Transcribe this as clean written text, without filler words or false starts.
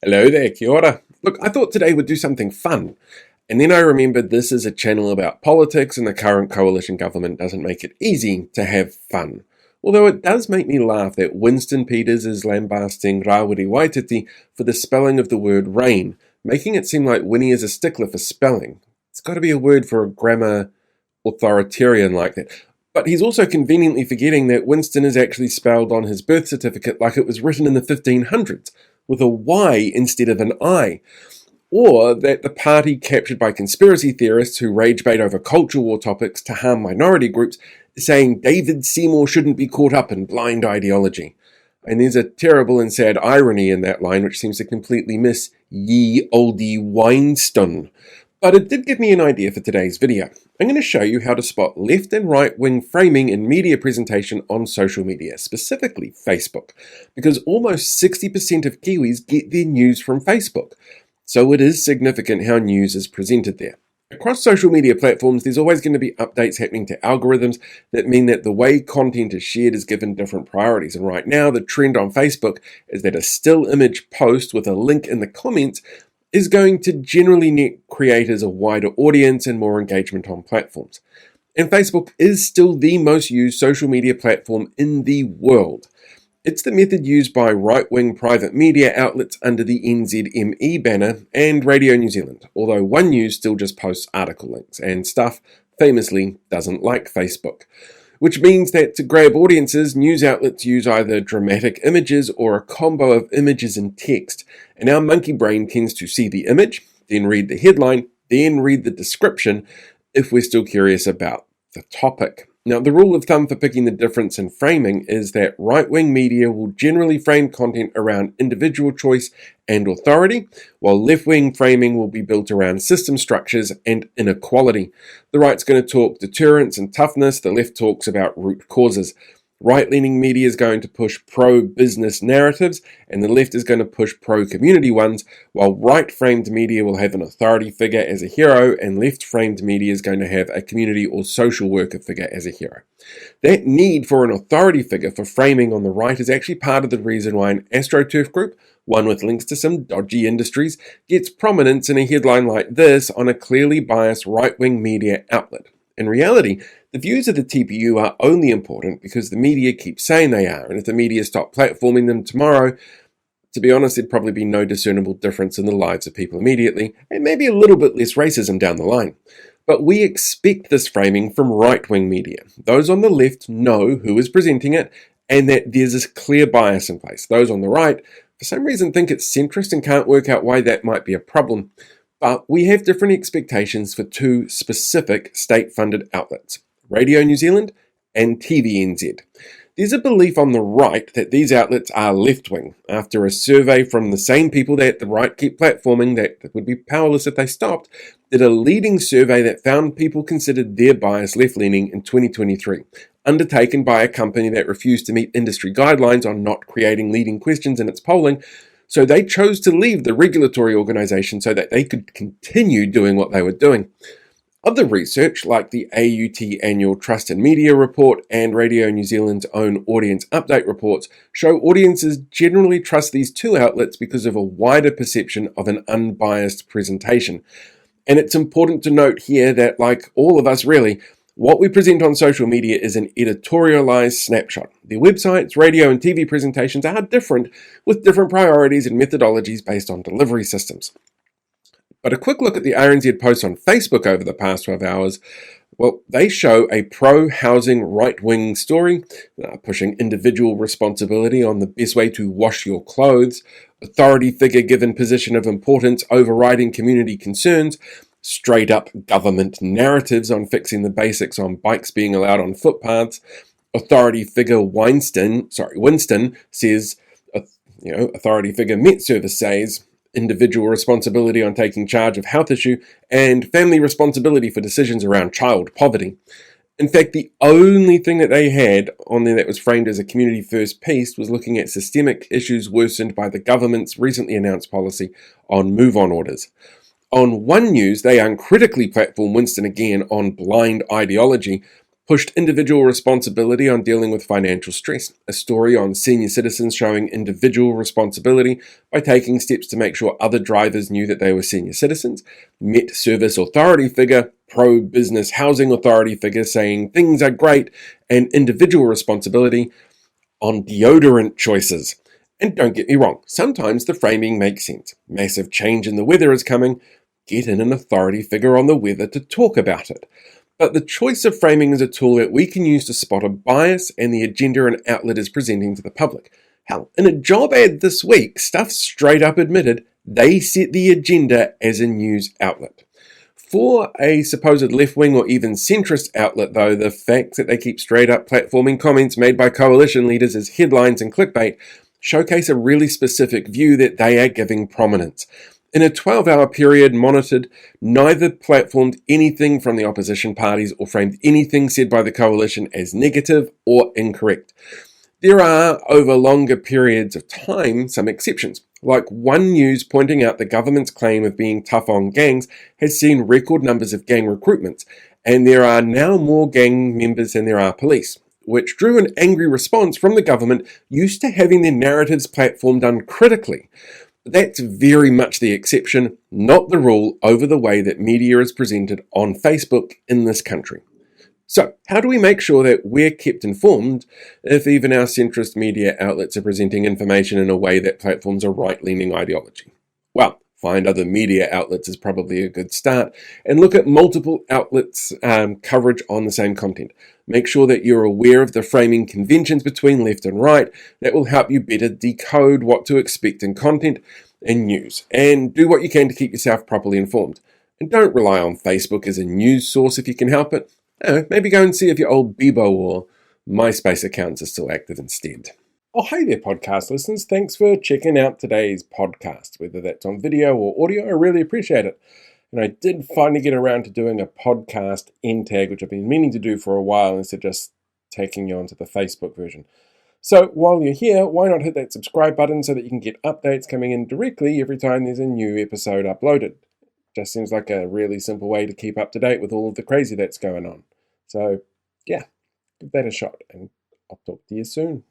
Hello there, kia ora. Look, I thought today we'd do something fun. And then I remembered this is a channel about politics and the current coalition government doesn't make it easy to have fun. Although it does make me laugh that Winston Peters is lambasting Rawiri Waititi for the spelling of the word rain, making it seem like Winnie is a stickler for spelling. It's got to be a word for a grammar authoritarian like that. But he's also conveniently forgetting that Winston is actually spelled on his birth certificate like it was written in the 1500s, with a Y instead of an I. Or that the party captured by conspiracy theorists who rage bait over culture war topics to harm minority groups is saying David Seymour shouldn't be caught up in blind ideology. And there's a terrible and sad irony in that line which seems to completely miss ye olde Weinstein. But it did give me an idea for today's video. I'm going to show you how to spot left and right wing framing in media presentation on social media, specifically Facebook, because almost 60% of Kiwis get their news from Facebook. So it is significant how news is presented there. Across social media platforms, there's always going to be updates happening to algorithms that mean that the way content is shared is given different priorities. And right now, the trend on Facebook is that a still image post with a link in the comments is going to generally net creators a wider audience and more engagement on platforms. And Facebook is still the most used social media platform in the world. It's the method used by right-wing private media outlets under the NZME banner and Radio New Zealand, although One News still just posts article links, and Stuff famously doesn't like Facebook. Which means that to grab audiences, news outlets use either dramatic images or a combo of images and text, and our monkey brain tends to see the image, then read the headline, then read the description if we're still curious about the topic. Now, the rule of thumb for picking the difference in framing is that right-wing media will generally frame content around individual choice and authority, while left-wing framing will be built around system structures and inequality. The right's going to talk deterrence and toughness, the left talks about root causes. Right-leaning media is going to push pro-business narratives, and the left is going to push pro-community ones, while right-framed media will have an authority figure as a hero, and left-framed media is going to have a community or social worker figure as a hero. That need for an authority figure for framing on the right is actually part of the reason why an AstroTurf group, one with links to some dodgy industries, gets prominence in a headline like this on a clearly biased right-wing media outlet. In reality, the views of the TPU are only important because the media keeps saying they are, and if the media stopped platforming them tomorrow, to be honest, there'd probably be no discernible difference in the lives of people immediately, and maybe a little bit less racism down the line. But we expect this framing from right-wing media. Those on the left know who is presenting it, and that there's this clear bias in place. Those on the right, for some reason, think it's centrist and can't work out why that might be a problem. But we have different expectations for two specific state-funded outlets, Radio New Zealand and TVNZ. There's a belief on the right that these outlets are left-wing, after a survey from the same people that the right keep platforming that would be powerless if they stopped, did a leading survey that found people considered their bias left-leaning in 2023, undertaken by a company that refused to meet industry guidelines on not creating leading questions in its polling. So they chose to leave the regulatory organisation so that they could continue doing what they were doing. Other research, like the AUT Annual Trust in Media Report and Radio New Zealand's own Audience Update reports, show audiences generally trust these two outlets because of a wider perception of an unbiased presentation. And it's important to note here that, like all of us really, what we present on social media is an editorialized snapshot. Their websites, radio and TV presentations are different, with different priorities and methodologies based on delivery systems. But a quick look at the RNZ posts on Facebook over the past 12 hours, well, they show a pro-housing right-wing story, pushing individual responsibility on the best way to wash your clothes, authority figure given position of importance overriding community concerns, straight up government narratives on fixing the basics on bikes being allowed on footpaths. Authority figure Winston says, authority figure Met Service says, individual responsibility on taking charge of health issue, and family responsibility for decisions around child poverty. In fact, the only thing that they had on there that was framed as a community first piece was looking at systemic issues worsened by the government's recently announced policy on move-on orders. On One News, they uncritically platform Winston again on blind ideology, pushed individual responsibility on dealing with financial stress, a story on senior citizens showing individual responsibility by taking steps to make sure other drivers knew that they were senior citizens, Met Service Authority figure, pro-business housing authority figure saying things are great, and individual responsibility on deodorant choices. And don't get me wrong, sometimes the framing makes sense. Massive change in the weather is coming. Get in an authority figure on the weather to talk about it. But the choice of framing is a tool that we can use to spot a bias and the agenda an outlet is presenting to the public. Hell, in a job ad this week, Stuff straight up admitted they set the agenda as a news outlet. For a supposed left-wing or even centrist outlet, though, the fact that they keep straight up platforming comments made by coalition leaders as headlines and clickbait showcase a really specific view that they are giving prominence. In a 12-hour period monitored, neither platformed anything from the opposition parties or framed anything said by the coalition as negative or incorrect. There are, over longer periods of time, some exceptions, like One News pointing out the government's claim of being tough on gangs has seen record numbers of gang recruitments, and there are now more gang members than there are police, which drew an angry response from the government used to having their narratives platformed uncritically. That's very much the exception, not the rule, over the way that media is presented on Facebook in this country. So, how do we make sure that we're kept informed if even our centrist media outlets are presenting information in a way that platforms a right-leaning ideology? Well, find other media outlets is probably a good start, and look at multiple outlets' coverage on the same content. Make sure that you're aware of the framing conventions between left and right. That will help you better decode what to expect in content and news, and do what you can to keep yourself properly informed. And don't rely on Facebook as a news source if you can help it. Maybe go and see if your old Bebo or MySpace accounts are still active instead. Oh, hey there, podcast listeners. Thanks for checking out today's podcast, whether that's on video or audio. I really appreciate it. And I did finally get around to doing a podcast end tag, which I've been meaning to do for a while instead of just taking you onto the Facebook version. So while you're here, why not hit that subscribe button so that you can get updates coming in directly every time there's a new episode uploaded. Just seems like a really simple way to keep up to date with all of the crazy that's going on. So, yeah, give that a shot, and I'll talk to you soon.